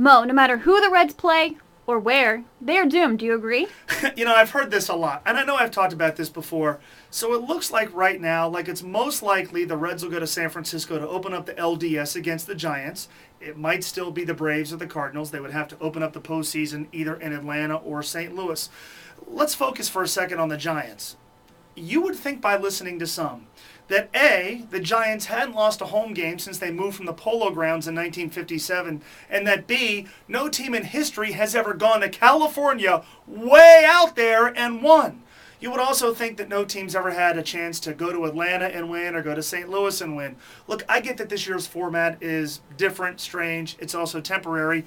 Mo, no matter who the Reds play or where, they are doomed. Do you agree? I've heard this a lot, and I know I've talked about this before. So it looks like right now, like it's most likely the Reds will go to San Francisco to open up the LDS against the Giants. It might still be the Braves or the Cardinals. They would have to open up the postseason either in Atlanta or St. Louis. Let's focus for a second on the Giants. You would think by listening to some that A, the Giants hadn't lost a home game since they moved from the Polo Grounds in 1957, and that B, no team in history has ever gone to California way out there and won. You would also think that no team's ever had a chance to go to Atlanta and win or go to St. Louis and win. Look, I get that this year's format is different, strange, it's also temporary.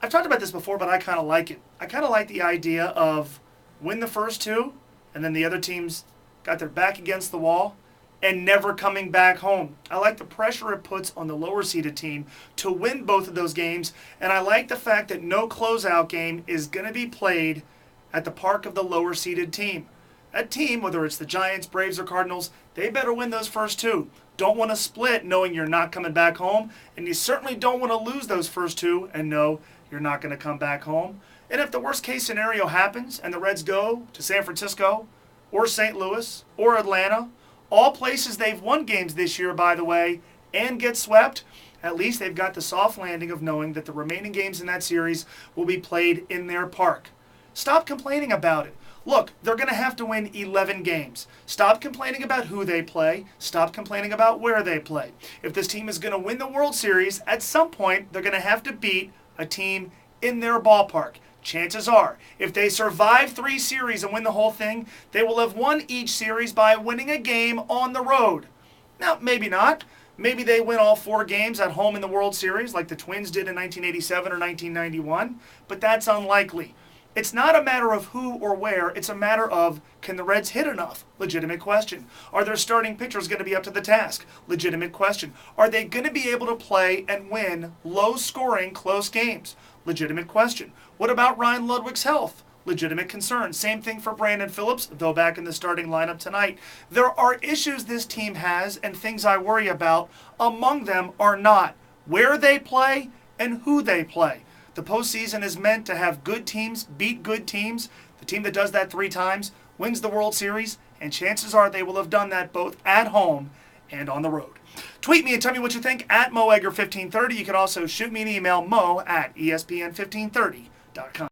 I've talked about this before, but I kind of like it. I kind of like the idea of win the first two, and then the other teams got their back against the wall and never coming back home. I like the pressure it puts on the lower seeded team to win both of those games, and I like the fact that no closeout game is going to be played at the park of the lower seeded team. That team, whether it's the Giants, Braves, or Cardinals, they better win those first two. Don't want to split knowing you're not coming back home, and you certainly don't want to lose those first two and know you're not going to come back home. And if the worst case scenario happens and the Reds go to San Francisco or St. Louis or Atlanta, all places they've won games this year, by the way, and get swept, at least they've got the soft landing of knowing that the remaining games in that series will be played in their park. Stop complaining about it. Look, they're going to have to win 11 games. Stop complaining about who they play. Stop complaining about where they play. If this team is going to win the World Series, at some point they're going to have to beat a team in their ballpark. Chances are, if they survive 3 series and win the whole thing, they will have won each series by winning a game on the road. Now, maybe not. Maybe they win all 4 games at home in the World Series like the Twins did in 1987 or 1991, but that's unlikely. It's not a matter of who or where, it's a matter of can the Reds hit enough? Legitimate question. Are their starting pitchers going to be up to the task? Legitimate question. Are they going to be able to play and win low-scoring, close games? Legitimate question. What about Ryan Ludwig's health? Legitimate concern. Same thing for Brandon Phillips, though back in the starting lineup tonight. There are issues this team has and things I worry about. Among them are not where they play and who they play. The postseason is meant to have good teams beat good teams. The team that does that 3 times wins the World Series, and chances are they will have done that both at home and on the road. Tweet me and tell me what you think at MoEgger1530. You can also shoot me an email, mo@espn1530.com.